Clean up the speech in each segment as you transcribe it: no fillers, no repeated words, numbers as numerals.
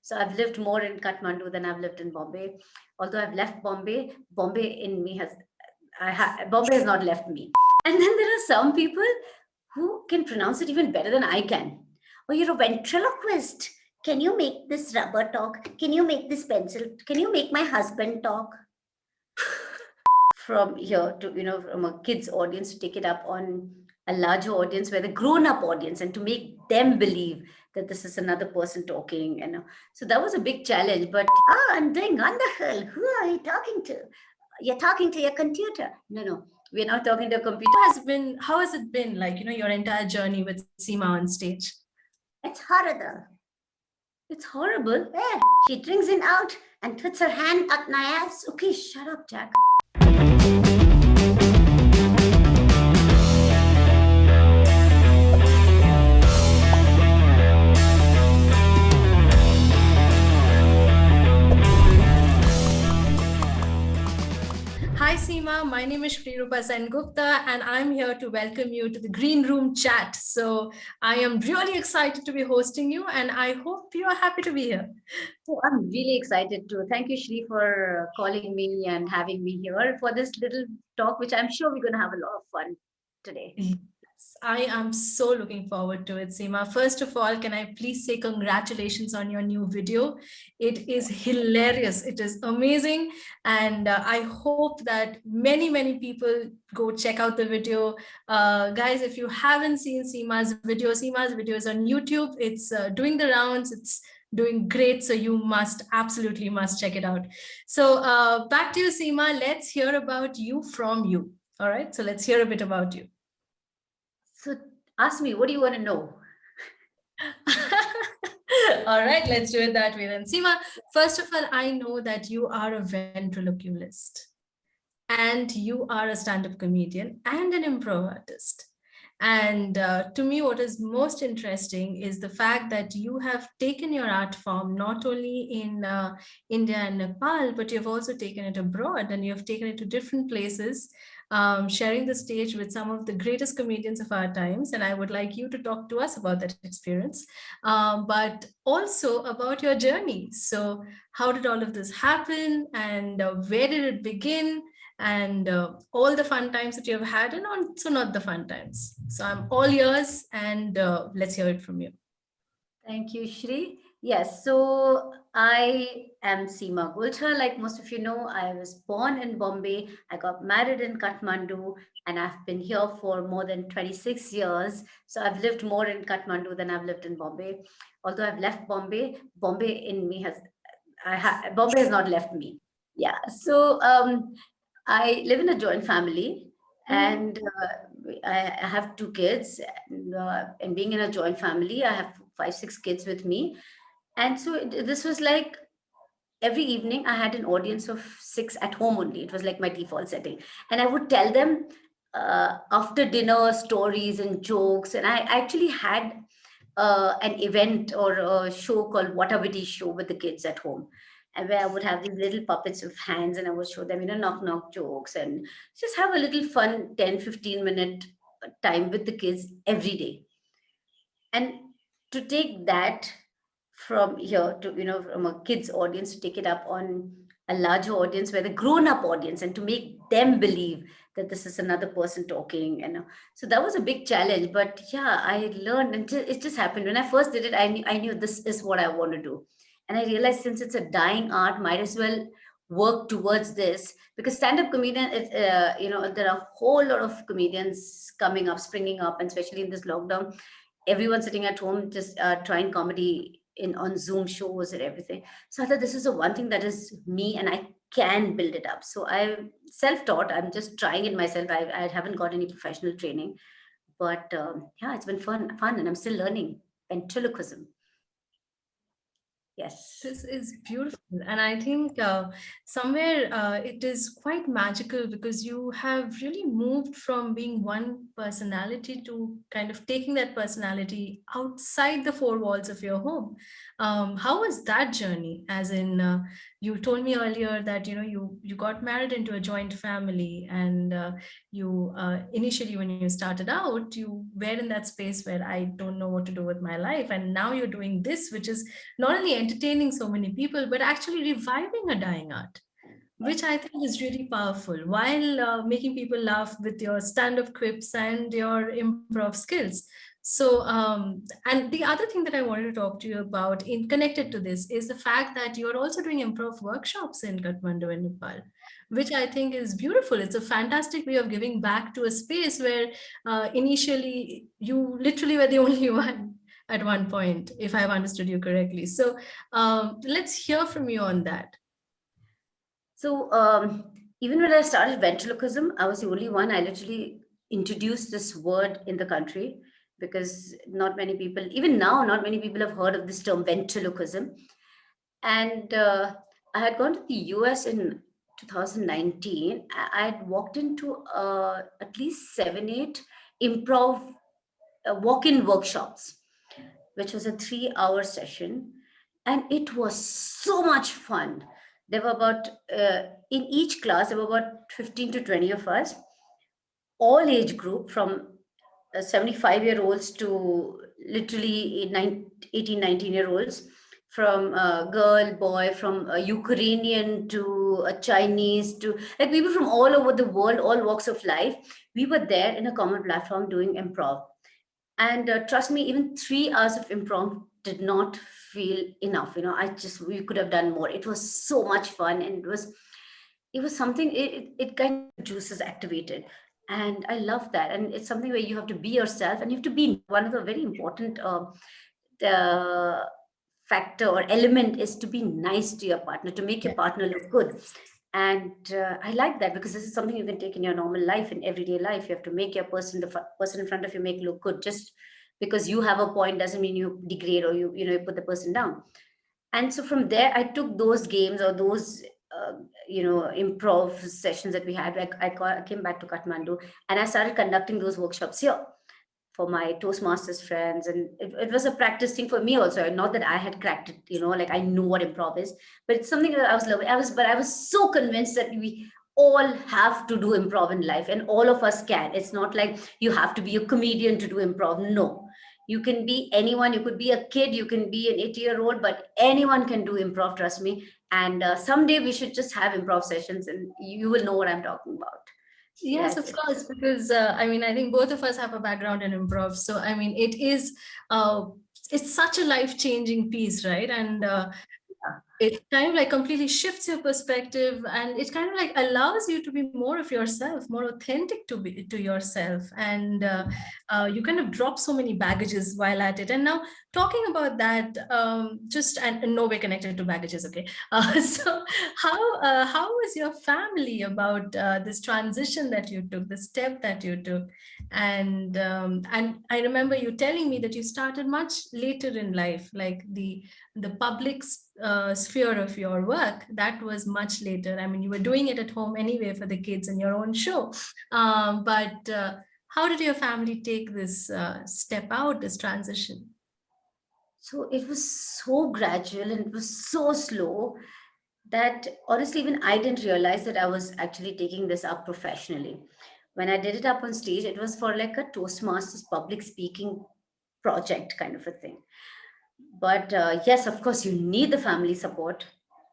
So I've lived more in Kathmandu than I've lived in Bombay. Although I've left Bombay, Bombay in me has Bombay has not left me. And then there are some people who can pronounce it even better than I can. Oh, you're a ventriloquist. Can you make this rubber talk? Can you make this pencil? Can you make my husband talk? From here to, from a kids audience to take it up on a larger audience where the grown up audience, and to make them believe that this is another person talking. So that was a big challenge. But I'm doing wonderful. Who are you talking to? You're talking to your computer. No, we're not talking to a computer. How has it been, like, your entire journey with Seema on stage? It's horrible. It's horrible. Yeah. She drinks it out and puts her hand up my ass. Okay, shut up, Jack. Hi Seema, my name is Shrirupa Sengupta and I'm here to welcome you to the GreenRoom Chat. So I am really excited to be hosting you and I hope you are happy to be here. Oh, I'm really excited too. Thank you, Shri, for calling me and having me here for this little talk, which I'm sure we're going to have a lot of fun today. I am so looking forward to it, Seema. First of all, can I please say congratulations on your new video? It is hilarious. It is amazing. And I hope that many people go check out the video. Guys, if you haven't seen Seema's video is on YouTube. It's doing the rounds. It's doing great. So you absolutely must check it out. So back to you, Seema. Let's hear about you from you. All right. So let's hear a bit about you. So ask me, what do you want to know? All right, let's do it that way then. Seema, first of all, I know that you are a ventriloquist and you are a stand-up comedian and an improv artist. And to me, what is most interesting is the fact that you have taken your art form not only in India and Nepal, but you've also taken it abroad and you have taken it to different places, sharing the stage with some of the greatest comedians of our times. And I would like you to talk to us about that experience, but also about your journey. So how did all of this happen and where did it begin? And all the fun times that you have had and also not the fun times. So I'm all ears and let's hear it from you. Thank you, Shri. Yes, so I am Seema Golchha. Like most of you know, I was born in Bombay. I got married in Kathmandu and I've been here for more than 26 years. So I've lived more in Kathmandu than I've lived in Bombay. Although I've left Bombay, Bombay in me Bombay has not left me. Yeah, so I live in a joint family and I have two kids. And being in a joint family, I have 5-6 kids with me. And so this was like every evening I had an audience of 6 at home only. It was like my default setting. And I would tell them after dinner stories and jokes. And I actually had an event or a show called What a Witty Show with the kids at home, and where I would have these little puppets with hands and I would show them, knock knock jokes and just have a little fun 10-15 minute time with the kids every day. And to take that from here to, from a kids audience to take it up on a larger audience where the grown up audience, and to make them believe that this is another person talking. So that was a big challenge. But yeah, I learned, and it just happened. When I first did it, I knew this is what I want to do. And I realized, since it's a dying art, might as well work towards this, because stand-up comedian is, there are a whole lot of comedians coming up, springing up, and especially in this lockdown, everyone sitting at home just trying comedy on Zoom shows and everything. So I thought, this is the one thing that is me and I can build it up. So I'm self-taught. I'm just trying it myself. I haven't got any professional training, but yeah, it's been fun, and I'm still learning ventriloquism. Yes. This is beautiful. And I think somewhere it is quite magical, because you have really moved from being one personality to kind of taking that personality outside the four walls of your home. How was that journey? As in, you told me earlier that you got married into a joint family, and you initially when you started out, you were in that space where I don't know what to do with my life, and now you're doing this, which is not only entertaining so many people but actually reviving a dying art, which I think is really powerful, while making people laugh with your stand-up quips and your improv skills. So, and the other thing that I wanted to talk to you about, in connected to this, is the fact that you're also doing improv workshops in Kathmandu and Nepal, which I think is beautiful. It's a fantastic way of giving back to a space where initially you literally were the only one at one point, if I've understood you correctly. So, let's hear from you on that. So even when I started ventriloquism, I was the only one. I literally introduced this word in the country because not many people, even now, not many people have heard of this term ventriloquism. And I had gone to the US in 2019. I had walked into at least 7, 8 improv walk-in workshops, which was a 3-hour session, and it was so much fun. There were about in each class there were about 15 to 20 of us, all age group from 75-year-olds to literally 18, 19-year-olds, from a girl, boy, from a Ukrainian to a Chinese, to like people from all over the world, all walks of life. We were there in a common platform doing improv. And trust me, even 3 hours of improv did not feel enough. I just, we could have done more. It was so much fun, and it was something. It kind of juices activated, and I love that. And it's something where you have to be yourself, and you have to be one of the very important uh, factor or element is to be nice to your partner, to make your partner look good. And I like that because this is something you can take in your normal life, in everyday life. You have to make your person in front of you make look good. Just because you have a point doesn't mean you degrade or you put the person down. And so from there I took those games or those improv sessions that we had. Like I came back to Kathmandu and I started conducting those workshops here for my Toastmasters friends. And it was a practice thing for me also. Not that I had cracked it, like I know what improv is, but it's something that I was loving. But I was so convinced that we all have to do improv in life, and all of us can. It's not like you have to be a comedian to do improv. No. You can be anyone. You could be a kid, you can be an 80-year-old, but anyone can do improv, trust me. And someday we should just have improv sessions and you will know what I'm talking about. Yes, Yes, of course, because I mean, I think both of us have a background in improv. So, I mean, uh, it's such a life-changing piece, right? And it kind of like completely shifts your perspective, and it kind of like allows you to be more of yourself, more authentic to yourself, and you kind of drop so many baggages while at it. And now talking about that, just and no way connected to baggages, okay. So how was your family about this transition that you took, the step that you took? And I remember you telling me that you started much later in life, like the public sphere of your work, that was much later. I mean, you were doing it at home anyway for the kids and your own show. But how did your family take this step out, this transition? so it was so gradual and it was so slow that honestly, even I didn't realize that I was actually taking this up professionally. When I did it up on stage, it was for like a Toastmasters public speaking project kind of a thing. But yes, of course, you need the family support.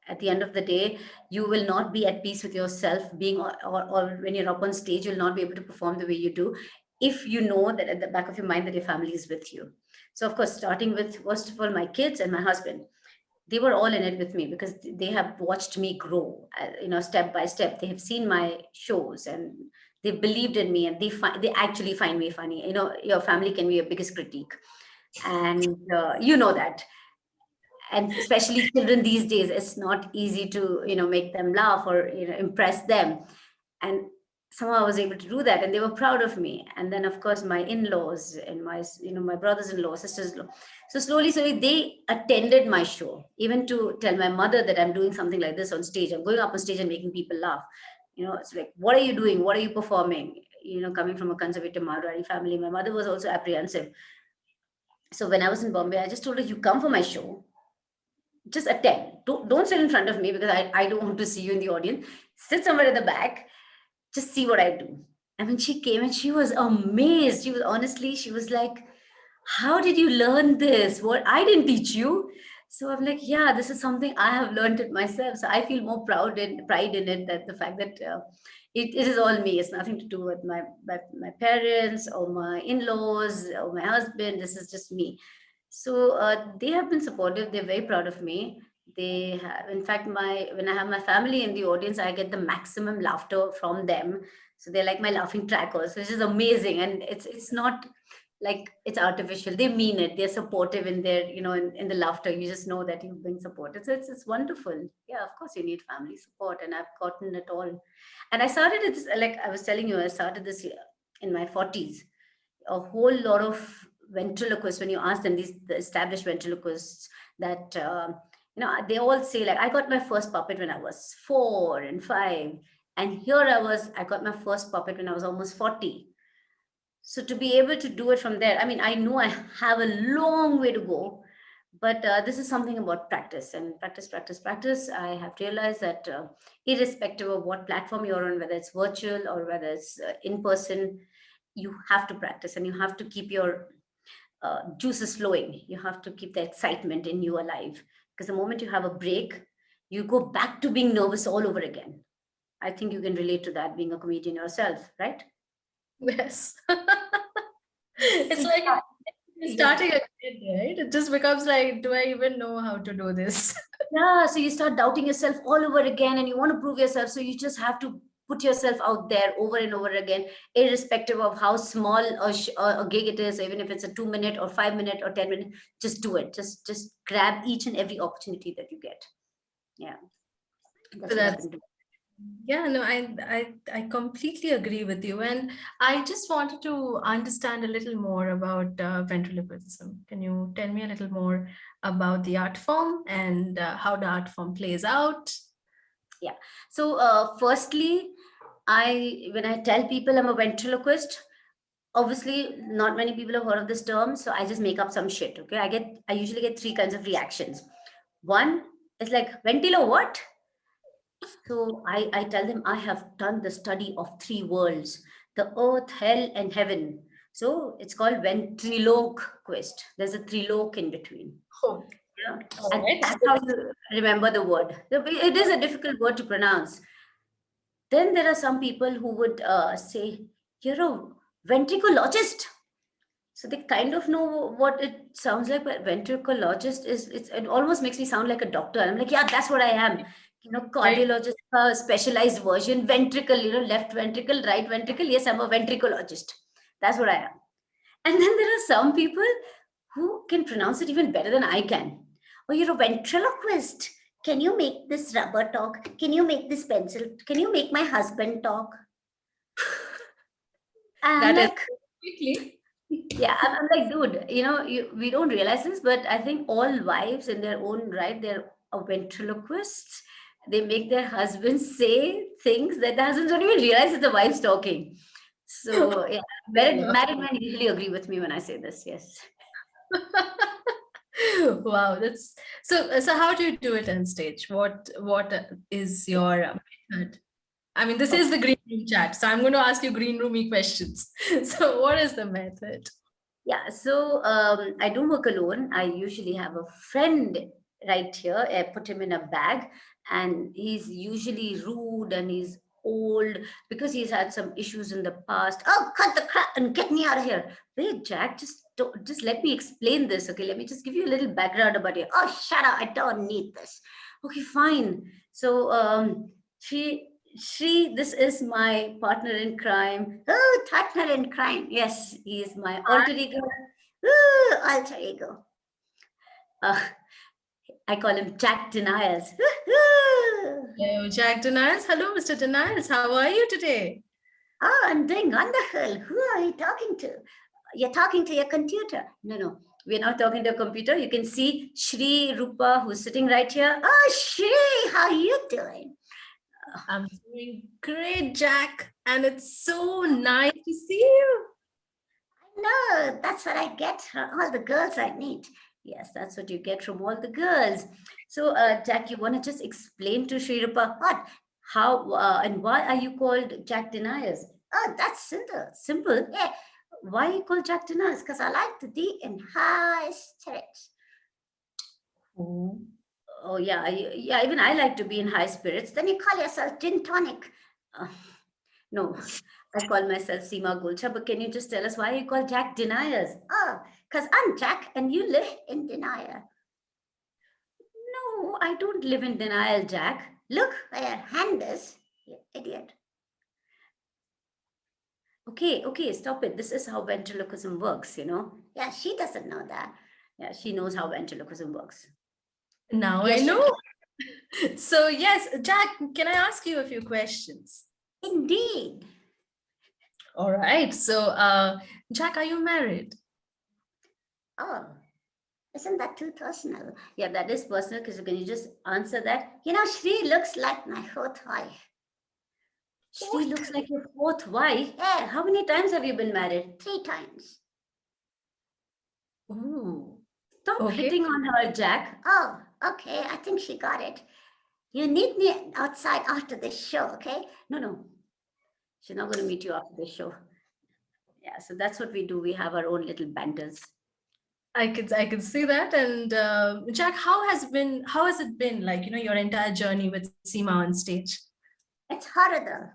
At the end of the day, you will not be at peace with yourself being, or when you're up on stage, you'll not be able to perform the way you do if you know that at the back of your mind that your family is with you. So, of course, starting with first of all my kids and my husband, they were all in it with me because they have watched me grow, step by step. They have seen my shows and they believed in me, and they actually find me funny. Your family can be your biggest critique, and you know that. And especially children these days, it's not easy to make them laugh or impress them. And somehow I was able to do that, and they were proud of me. And then of course my in-laws and my brothers-in-law, sisters-in-law, so slowly they attended my show, even to tell my mother that I'm doing something like this on stage. I'm going up on stage and making people laugh. It's like, what are you doing, what are you performing? Coming from a conservative Marwari family, my mother was also apprehensive. So when I was in Bombay, I just told her, you come for my show, just attend. Don't sit in front of me because I don't want to see you in the audience. Sit somewhere at the back, just see what I do. And when she came and she was amazed. She was honestly, she was like, how did you learn this? What I didn't teach you. So I'm like, yeah, this is something I have learned it myself. So I feel more proud and pride in it, that the fact that it is all me. It's nothing to do with my parents or my in-laws or my husband. This is just me. So they have been supportive. They're very proud of me. They have, in fact, my when I have my family in the audience, I get the maximum laughter from them. So they're like my laughing trackers, which is amazing. And it's not like it's artificial. They mean it. They're supportive in their, in the laughter. You just know that you've been supported. So it's wonderful. Yeah, of course you need family support, and I've gotten it all. And I started it, like I was telling you, I started this year in my 40s. A whole lot of ventriloquists, when you ask them, these the established ventriloquists, that they all say, like, I got my first puppet when I was 4 and 5, and here I got my first puppet when I was almost 40. So to be able to do it from there, I mean, I know I have a long way to go, but this is something about practice, and practice, practice, practice. I have realized that irrespective of what platform you're on, whether it's virtual or whether it's in person, you have to practice, and you have to keep your juices flowing. You have to keep the excitement in you alive, because the moment you have a break, you go back to being nervous all over again. I think you can relate to that, being a comedian yourself, right? Yes. So It's like you're yeah, starting again, right? It just becomes like, do I even know how to do this? yeah. So you start doubting yourself all over again, and you want to prove yourself. So you just have to put yourself out there over and over again, irrespective of how small a gig it is, even if it's a 2 minute or 5 minute or 10 minute. Just do it. Just grab each and every opportunity that you get. Yeah, So that's what I've that's been doing. Yeah, no, I completely agree with you. And I just wanted to understand a little more about ventriloquism. Can you tell me a little more about the art form and how the art form plays out? Yeah. So, firstly, when I tell people I'm a ventriloquist, obviously not many people have heard of this term, so I just make up some shit. Okay, I usually get three kinds of reactions. One is like, ventilo what? So I tell them I have done the study of three worlds: the earth, hell, and heaven. So it's called ventriloquist. There's a triloque in between. Oh, Yeah. all And right. that's how you remember the word. It is a difficult word to pronounce. Then there are some people who would say, you're a ventricologist. So they kind of know what it sounds like, but ventricologist it almost makes me sound like a doctor. I'm like, yeah, that's what I am. Right. Cardiologist, specialized version, ventricle, left ventricle, right ventricle. Yes, I'm a ventricologist. That's what I am. And then there are some people who can pronounce it even better than I can. Oh, you're a ventriloquist. Can you make this rubber talk? Can you make this pencil? Can you make my husband talk? I'm That is like, quickly. yeah, I'm like, dude, we don't realize this, but I think all wives in their own right, they're a ventriloquists. They make their husbands say things that the husbands don't even realize it's the wife's talking. So yeah, Fair married enough. men usually agree with me when I say this. Yes. Wow, that's so. So, how do you do it on stage? What is your method? I mean, this is Okay. the green room chat, so I'm going to ask you green roomy questions. So, what is the method? Yeah, so I don't work alone. I usually have a friend right here. I put him in a bag, and he's usually rude and he's old because he's had some issues in the past. Oh, cut the crap and get me out of here. Wait, Jack, just let me explain this. Okay, let me just give you a little background about it. Oh, shut up! I don't need this. Okay, fine. So she, this is my partner in crime. Oh, partner in crime. Yes, he is my alter ego. Ooh, alter ego. Uh, I call him Jack Denials. Hello, Jack Denials. Hello, Mr. Denials. How are you today? Oh, I'm doing wonderful. Who are you talking to? You're talking to your computer. No, no, we're not talking to a computer. You can see Shrirupa, who's sitting right here. Oh, Shri, how are you doing? I'm doing great, Jack, and it's so nice to see you. No, that's what I get from all the girls I meet. Yes, that's what you get from all the girls. So, Jack, you want to just explain to Shrirupa what, how, and why are you called Jack Deniers? Oh, that's simple. Simple. Yeah. Why are you called Jack Deniers? Because I like to be in high spirits. Oh. Oh, yeah. Yeah, even I like to be in high spirits. Then you call yourself gin tonic. Uh, no, I call myself Seema Golchha, but can you just tell us why you call Jack Deniers? Oh, because I'm Jack and you live in denial. No, I don't live in denial, Jack. Look where your hand is, you idiot. Okay, stop it. This is how ventriloquism works, you know? Yeah, she doesn't know that. Yeah, she knows how ventriloquism works. Now I Yes, Jack. know. So yes, Jack, can I ask you a few questions? Indeed. All right. So, Jack, are you married? Oh, isn't that too personal? Yeah, that is personal because can you just answer that? You know, Shri looks like my fourth wife. Shri What? looks like your fourth wife. Yeah, how many times have you been married? 3 times. Ooh. Stop Okay. hitting on her, Jack. Oh, okay. I think she got it. You need me outside after this show, okay? No. She's not going to meet you after this show. Yeah, so that's what we do. We have our own little banters. I could see that. And Jack, how has it been like, your entire journey with Seema on stage? It's horrible.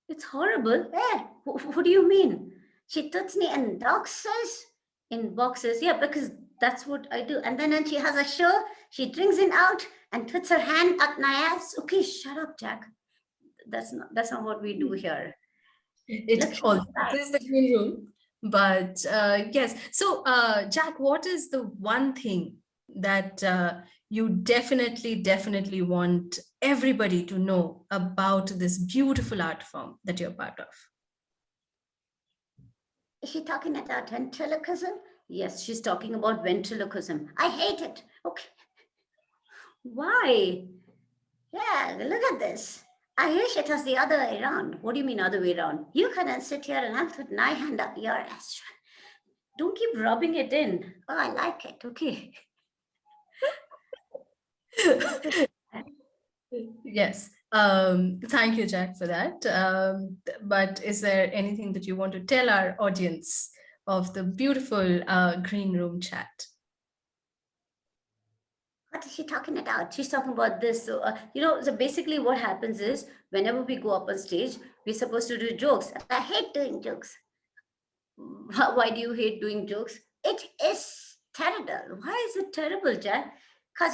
It's horrible. Eh, what do you mean? She puts me in boxes? In boxes, yeah, because that's what I do. And then when she has a show, she drinks it out and puts her hand up my ass. Okay, shut up, Jack. That's not what we do here. Look, It she's also back. this is the green room. But yes. So, Jack, what is the one thing that you definitely want everybody to know about this beautiful art form that you're part of? Is she talking about ventriloquism? Yes, she's talking about ventriloquism. I hate it. Okay. Why? Yeah, look at this. I wish it was the other way around. What do you mean, other way around? You couldn't sit here and I'll put my hand up your ass. Don't keep rubbing it in. Oh, I like it. Okay. Yes. Thank you, Jack, for that. But is there anything that you want to tell our audience of the beautiful green room chat? What is she talking about? She's talking about this. So, so basically what happens is whenever we go up on stage, we're supposed to do jokes. I hate doing jokes. Why do you hate doing jokes? It is terrible. Why is it terrible, Jack? Because,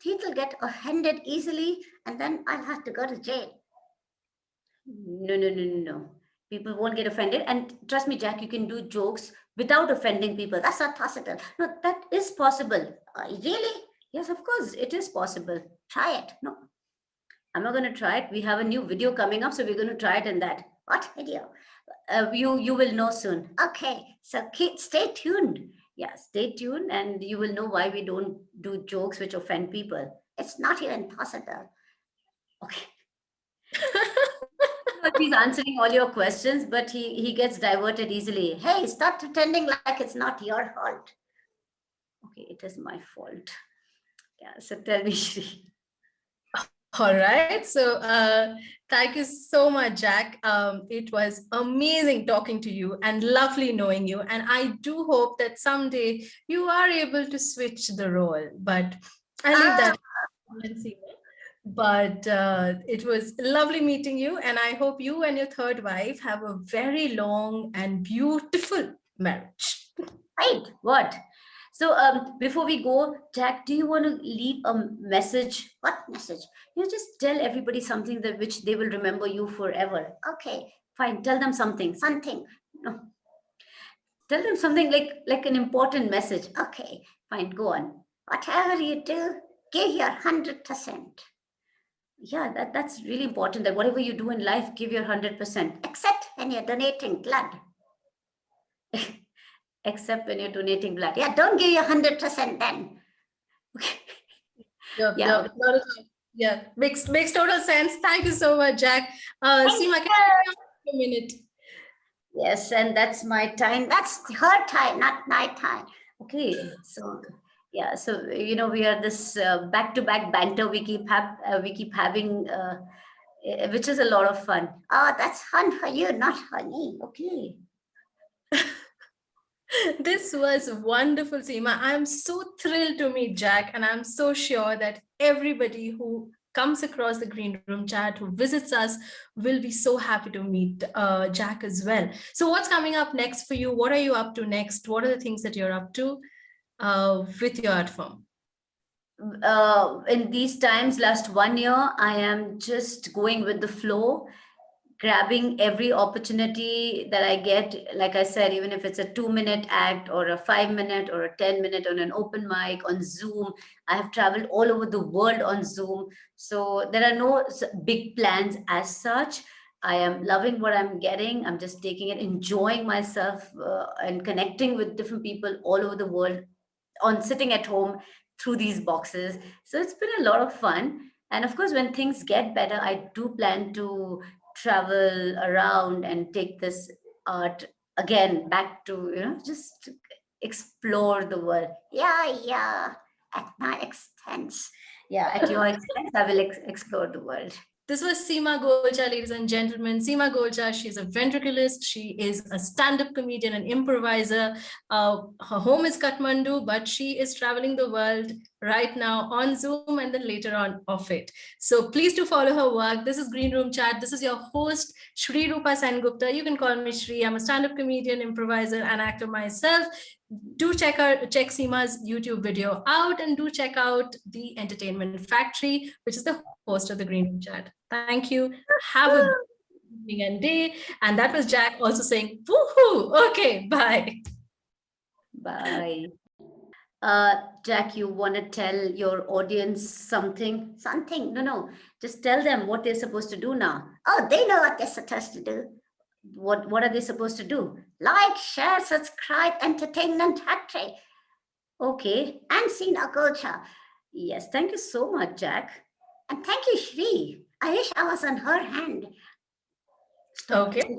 people get offended easily and then I'll have to go to jail. No. People won't get offended. And trust me, Jack, you can do jokes without offending people. That's not possible. No, that is possible. Really? Yes, of course, it is possible. Try it. No, I'm not going to try it. We have a new video coming up, so we're going to try it in that. What video? You will know soon. Okay, so stay tuned. Yeah, stay tuned, and you will know why we don't do jokes which offend people. It's not even possible. Okay. He's answering all your questions, but he gets diverted easily. Hey, stop pretending like it's not your fault. Okay, it is my fault. Yeah, so tell me, Shri. All right. So thank you so much, Jack. It was amazing talking to you and lovely knowing you. And I do hope that someday you are able to switch the role. But I leave that and see. But it was lovely meeting you. And I hope you and your third wife have a very long and beautiful marriage. Right, what? So before we go, Jack, do you want to leave a message? What message? Just tell everybody something that which they will remember you forever. Okay, fine. Tell them something. Something. No. Tell them something like an important message. Okay, fine. Go on. Whatever you do, give your 100%. Yeah, that's really important. That whatever you do in life, give your 100%. Except when you're donating blood. Except when you're donating blood. Yeah, don't give your 100% then. Okay. Yep, Yeah. yep. Not at all. Yeah, makes total sense. Thank you so much, Jack. Seema, can I have a minute? Yes, and that's my time. That's her time, not my time. Okay, so Yeah, so we are this back-to-back banter we keep having, which is a lot of fun. Oh, that's fun for you, not for me. Okay. This was wonderful, Seema. I'm so thrilled to meet Jack, and I'm so sure that everybody who comes across the Green Room Chat, who visits us, will be so happy to meet Jack as well. So, what's coming up next for you? What are you up to next? What are the things that you're up to with your art form? In these times, last 1 year, I am just going with the flow, grabbing every opportunity that I get. Like I said, even if it's a 2 minute act or a 5 minute or a 10 minute on an open mic on Zoom, I have traveled all over the world on Zoom. So there are no big plans as such. I am loving what I'm getting. I'm just taking it, enjoying myself, and connecting with different people all over the world on sitting at home through these boxes. So it's been a lot of fun. And of course, when things get better, I do plan to travel around and take this art again back to, just explore the world. Yeah, yeah. At my expense. Yeah, at your expense, I will explore the world. This was Seema Golcha, ladies and gentlemen. Seema Golcha, she's a ventriloquist. She is a stand-up comedian and improviser. Her home is Kathmandu, but she is traveling the world right now on Zoom and then later on off it. So please do follow her work. This is Green Room Chat. This is your host, Shrirupa Sengupta. You can call me Shri. I'm a stand-up comedian, improviser, and actor myself. Do check Seema's YouTube video out, and do check out the Entertainment Factory, which is the host of the Green Room Chat. Thank you. Have a good evening and day. And that was Jack also saying, woohoo. Okay, bye. Bye. Jack, you want to tell your audience something? Something? No, no. Just tell them what they're supposed to do now. Oh, they know what they're supposed to do. What are they supposed to do? Like, share, subscribe, Entertainment Factory. Okay. And Seema Golchha. Yes, thank you so much, Jack. And thank you, Shri. I wish I was on her hand. Stop. Okay.